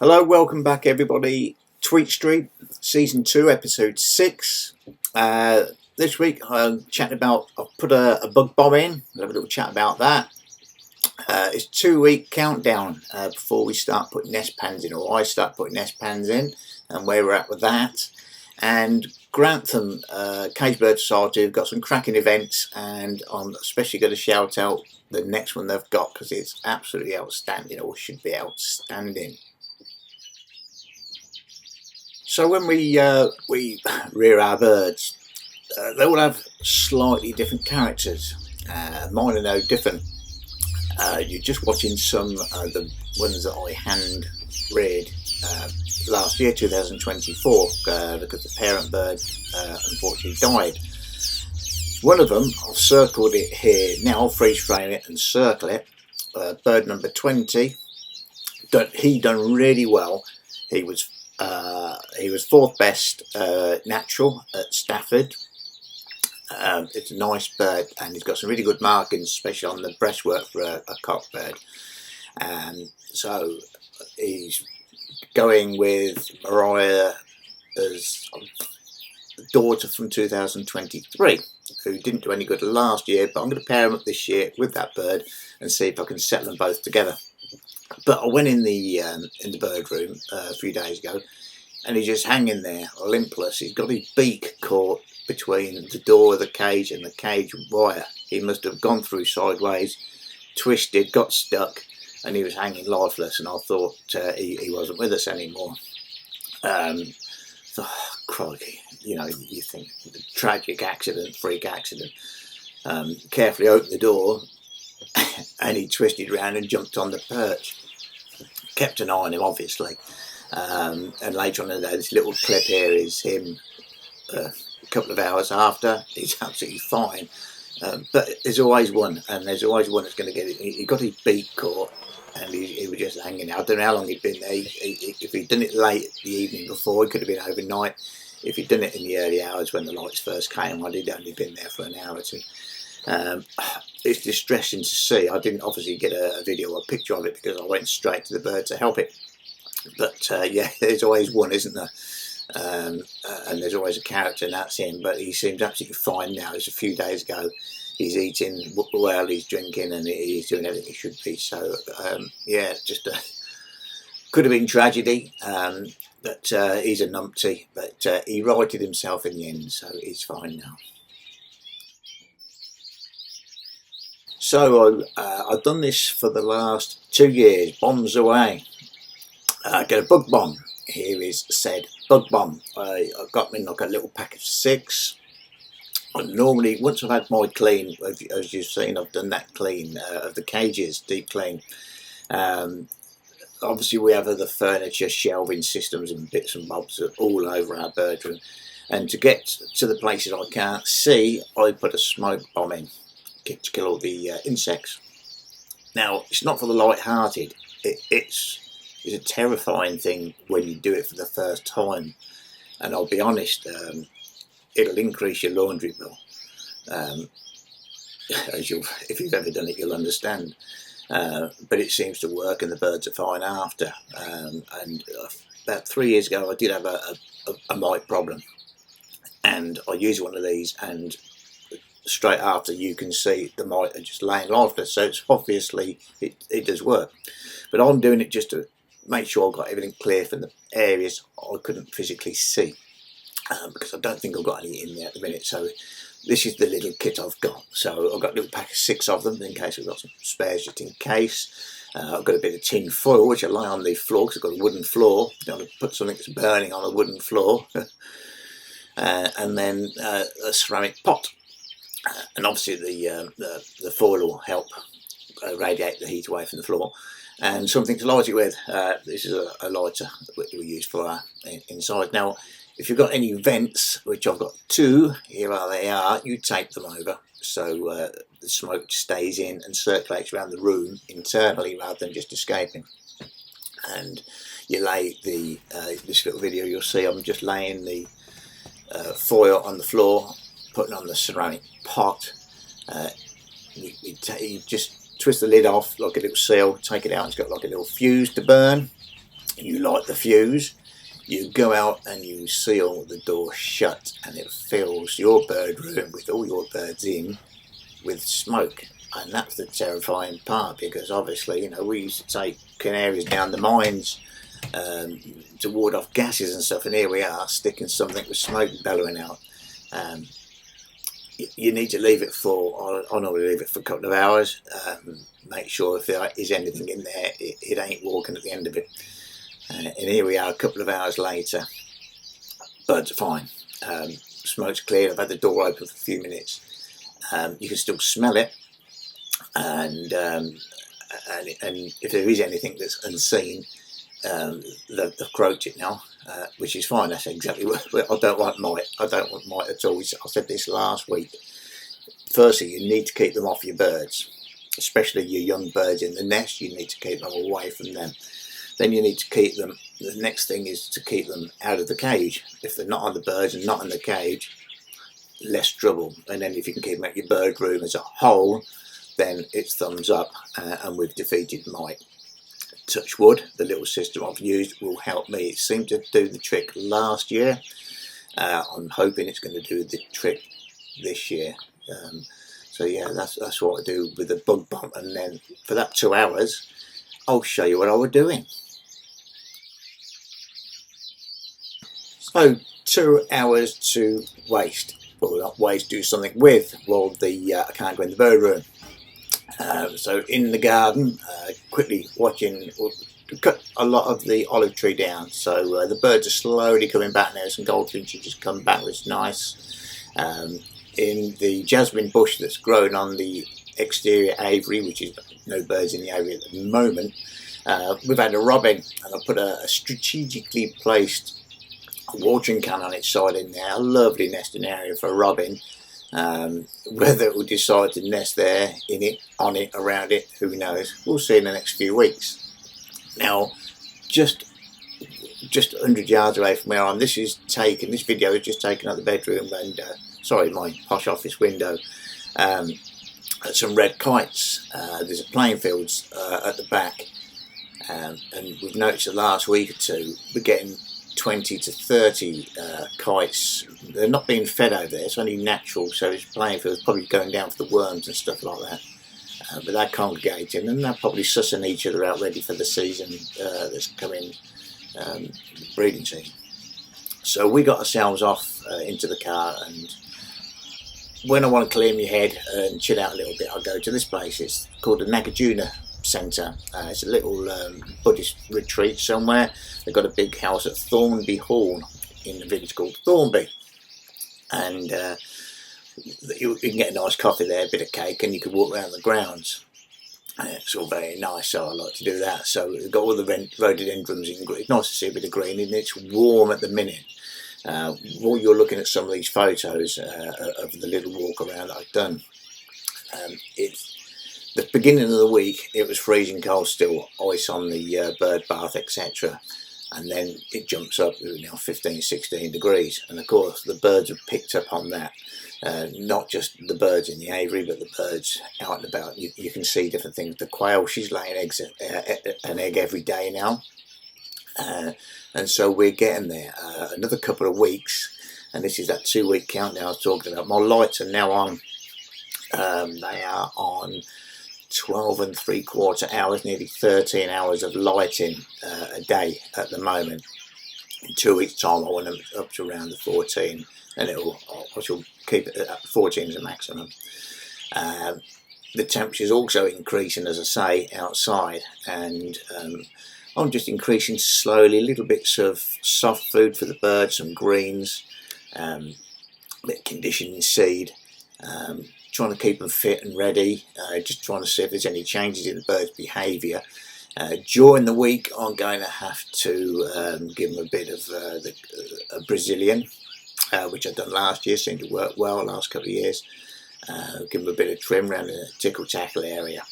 Hello, welcome back everybody. Tweet Street, Season 2, Episode 6. This week I've put a bug bomb in. We'll have a little chat about that. It's 2-week countdown before we start putting nest pans in, or I start putting nest pans in, and where we're at with that. And Grantham Cage Bird Society have got some cracking events, and I'm especially going to shout out the next one they've got because it's absolutely outstanding, or should be outstanding. So when we rear our birds, they all have slightly different characters. Mine are no different. You're just watching some of the ones that I hand reared last year, 2024, because the parent bird unfortunately died. One of them, I've circled it here now. I'll freeze frame it and circle it. Bird number 20. He done really well. He was fourth best natural at Stafford. It's a nice bird, and he's got some really good markings, especially on the breastwork for a cock bird. So he's going with Mariah as daughter from 2023, who didn't do any good last year, but I'm going to pair him up this year with that bird and see if I can settle them both together. But I went in the bird room a few days ago, and he's just hanging there, limpless. He's got his beak caught between the door of the cage and the cage wire. He must have gone through sideways, twisted, got stuck, and he was hanging lifeless. And I thought he wasn't with us anymore. So, crikey, you think tragic accident, freak accident. Carefully opened the door, and he twisted around and jumped on the perch. Kept an eye on him, obviously. And later on in the day, this little clip here is him a couple of hours after. He's absolutely fine. But there's always one, and there's always one that's going to get it. He got his beak caught, and he was just hanging out. I don't know how long he'd been there. If he'd done it late the evening before, it could have been overnight. If he'd done it in the early hours when the lights first came on, he'd only been there for an hour or two. It's distressing to see. I didn't obviously get a video or a picture of it because I went straight to the bird to help it. But yeah, there's always one, isn't there? And there's always a character, and that's him. But he seems absolutely fine now. It's a few days ago. He's eating well, he's drinking, and he's doing everything he should be. So yeah, just could have been tragedy. But he's a numpty. But he righted himself in the end, so he's fine now. So I've done this for the last 2 years, bombs away. Get a bug bomb. Here is said bug bomb. I've got me like a little pack of 6. And normally, once I've had my clean, as you've seen, I've done that clean of the cages, deep clean. Obviously, we have other furniture, shelving systems and bits and bobs all over our bird room. And to get to the places I can't see, I put a smoke bomb in to kill all the insects. Now, it's not for the light-hearted. It's a terrifying thing when you do it for the first time. And I'll be honest, it'll increase your laundry bill. If you've ever done it, you'll understand. But it seems to work, and the birds are fine after. And about 3 years ago, I did have a mite problem. And I used one of these, and straight after you can see the mite are just laying lifeless, so it's obviously it does work. But I'm doing it just to make sure I've got everything clear from the areas I couldn't physically see, because I don't think I've got any in there at the minute. So this is the little kit I've got. So I've got a little pack of 6 of them in case I've got some spares, just in case. I've got a bit of tin foil which I lay on the floor because I've got a wooden floor. You don't want to put something that's burning on a wooden floor. And then a ceramic pot. And obviously the foil will help radiate the heat away from the floor, and something to light it with. This is a lighter that we use for our inside. Now, if you've got any vents, which I've got 2, here they are, you tape them over so the smoke stays in and circulates around the room internally rather than just escaping. And you lay this little video you'll see, I'm just laying the foil on the floor, putting on the ceramic pot. You just twist the lid off like a little seal, take it out, it's got like a little fuse to burn. You light the fuse, you go out and you seal the door shut, and it fills your bird room with all your birds in with smoke. And that's the terrifying part, because obviously, you know, we used to take canaries down the mines to ward off gases and stuff, and here we are sticking something with smoke bellowing out. You need to leave it for, I normally leave it for a couple of hours, make sure if there is anything in there, it ain't walking at the end of it. And here we are a couple of hours later, birds are fine, smoke's cleared, I've had the door open for a few minutes. You can still smell it, and if there is anything that's unseen, they've croaked it now, which is fine. That's exactly what I don't want mite. I don't want mite at all. I said this last week. Firstly, you need to keep them off your birds, especially your young birds in the nest. You need to keep them away from them. Then you need to keep them. The next thing is to keep them out of the cage. If they're not on the birds and not in the cage, less trouble. And then if you can keep them out your bird room as a whole, then it's thumbs up, and we've defeated mite. Touch wood, the little system I've used will help me. It seemed to do the trick last year. I'm hoping it's going to do the trick this year. So yeah, that's what I do with the bug bomb. And then for that 2 hours, I'll show you what I was doing. So 2 hours to waste. Well, not waste, do something with. Well, I can't go in the bird room. So in the garden, quickly watching, cut a lot of the olive tree down. So the birds are slowly coming back now. Some goldfinches just come back, which is nice. In the jasmine bush that's grown on the exterior aviary, which is no birds in the aviary at the moment, we've had a robin, and I put a strategically placed watering can on its side in there. A lovely nesting area for a robin. Whether it will decide to nest there, in it, on it, around it, who knows. We'll see in the next few weeks. Now, just 100 yards away from where I am, this video is just taken out the bedroom and, sorry, my posh office window. Some red kites. There's a playing fields at the back, and we've noticed the last week or two we're getting 20 to 30 kites. They're not being fed over there, it's only natural, so it's playing fields, probably going down for the worms and stuff like that. But they're congregating and they're probably sussing each other out, ready for the season that's coming, breeding season. So we got ourselves off into the car, and when I want to clear my head and chill out a little bit, I go to this place. It's called the Nagarjuna Centre. It's a little Buddhist retreat somewhere. They've got a big house at Thornby Hall in the village called Thornby, and you can get a nice coffee there, a bit of cake, and you can walk around the grounds. It's all very nice, so I like to do that. So we've got all the rhododendrons in. It's nice to see a bit of green, and it's warm at the minute. While you're looking at some of these photos of the little walk around that I've done, it's the beginning of the week. It was freezing cold still, ice on the bird bath, etc. And then it jumps up to now 15, 16 degrees. And of course, the birds have picked up on that. Not just the birds in the aviary, but the birds out and about. You can see different things. The quail, she's laying an egg every day now. And so we're getting there. Another couple of weeks, and this is that 2-week countdown I was talking about. My lights are now on. They are on 12 3/4 hours, nearly 13 hours of lighting a day at the moment. In 2 weeks' time, I want them up to around the 14, and I shall keep it at 14 as a maximum. The temperature is also increasing, as I say, outside, and I'm just increasing slowly, little bits of soft food for the birds, some greens, a bit of conditioning seed, trying to keep them fit and ready, just trying to see if there's any changes in the bird's behaviour. During the week, I'm going to have to give them a bit of a Brazilian, which I've done last year, seemed to work well the last couple of years. Give them a bit of trim around the tickle-tackle area.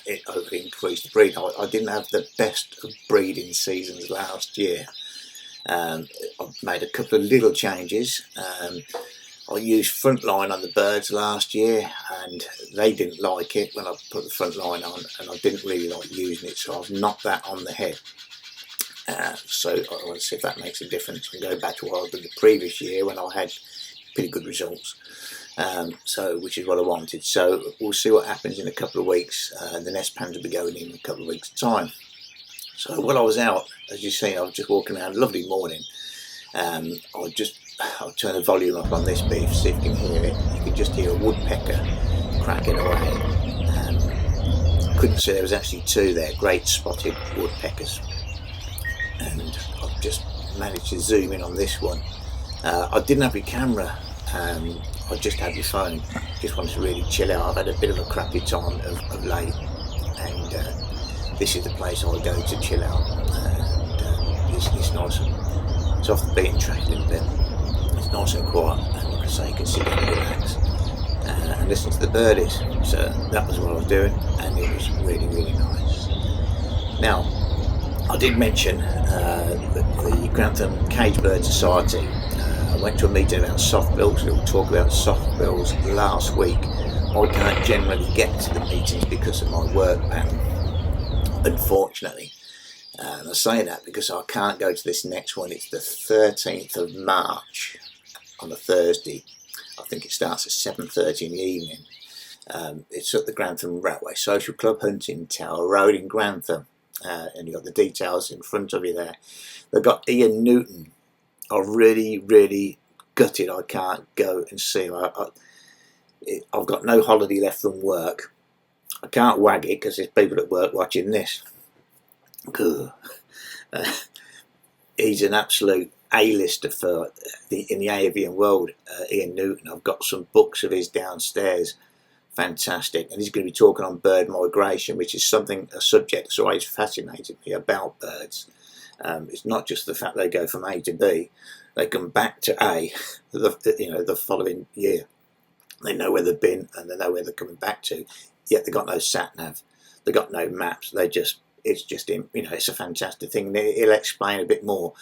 It hopefully increased the breed. I didn't have the best of breeding seasons last year. I've made a couple of little changes. I used front line on the birds last year, and they didn't like it when I put the front line on, and I didn't really like using it, so I've knocked that on the head. So I want to see if that makes a difference and go back to what I did the previous year when I had pretty good results. Which is what I wanted. So we'll see what happens in a couple of weeks. The nest pans will be going in a couple of weeks' time. So while I was out, as you've seen, I was just walking around, lovely morning. I'll turn the volume up on this beef, see if you can hear it. You can just hear a woodpecker cracking away. Couldn't see there was actually two there, great spotted woodpeckers. And I've just managed to zoom in on this one. I didn't have my camera, I just had my phone. Just wanted to really chill out. I've had a bit of a crappy time of late, and this is the place I go to chill out. And it's nice and it's off the beaten track a little bit. It's nice and quiet, and like I say, you can sit down and relax and listen to the birdies. So that was what I was doing, and it was really, really nice. Now, I did mention the Grantham Cage Bird Society. I went to a meeting about soft bills. We'll talk about soft bills last week. I can't generally get to the meetings because of my work pattern, unfortunately. And I say that because I can't go to this next one. It's the 13th of March on a Thursday. I think it starts at 7:30 in the evening. It's at the Grantham Railway Social Club, Hunting Tower Road in Grantham. And you've got the details in front of you there. They've got Ian Newton. I'm really, really gutted I can't go and see him. I've got no holiday left from work. I can't wag it because there's people at work watching this. He's an absolute A-lister in the avian world, Ian Newton. I've got some books of his downstairs. Fantastic. And he's going to be talking on bird migration, which is a subject that's always fascinated me about birds. It's not just the fact they go from A to B, they come back to A the following year. They know where they've been and they know where they're coming back to, yet they've got no sat nav, they've got no maps. It's a fantastic thing. He'll explain a bit more,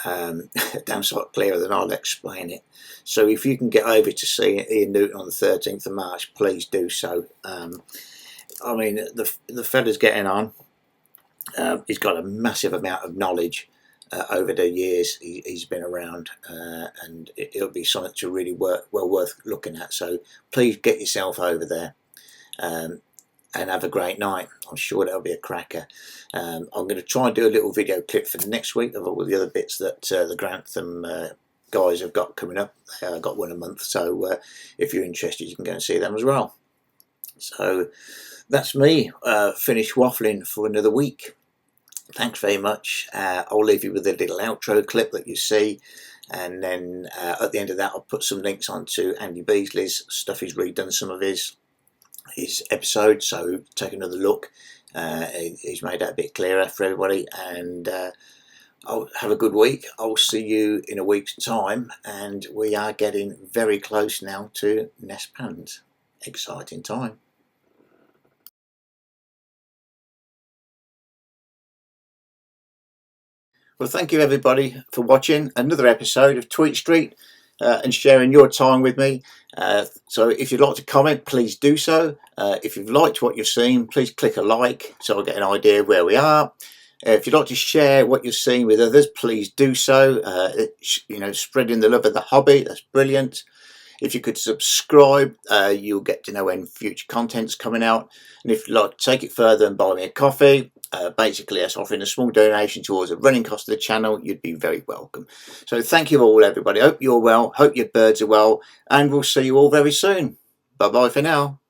damn sight clearer than I'll explain it. So if you can get over to see Ian Newton on the 13th of March, please do so. I mean, the fella's getting on. He's got a massive amount of knowledge over the years he's been around, and it'll be something to really well worth looking at. So please get yourself over there and have a great night. I'm sure that'll be a cracker. I'm going to try and do a little video clip for next week of all the other bits that the Grantham guys have got coming up. I've got one a month, so if you're interested you can go and see them as well. So that's me finished waffling for another week. Thanks very much. I'll leave you with a little outro clip that you see, and then at the end of that I'll put some links onto Andy Beasley's stuff. He's redone some of his episodes, so take another look. He's made that a bit clearer for everybody, and I'll have a good week. I'll see you in a week's time, and we are getting very close now to nest pans. Exciting time. Well, thank you everybody for watching another episode of Tweet Street and sharing your time with me. So if you'd like to comment, please do so. If you've liked what you've seen, please click a like so I'll get an idea of where we are. If you'd like to share what you've seen with others, please do so. Spreading the love of the hobby, that's brilliant. If you could subscribe, you'll get to know when future content's coming out. And if you'd like to take it further and buy me a coffee, basically that's offering a small donation towards the running cost of the channel, you'd be very welcome. So thank you all everybody. Hope you're well, hope your birds are well, and we'll see you all very soon. Bye bye for now.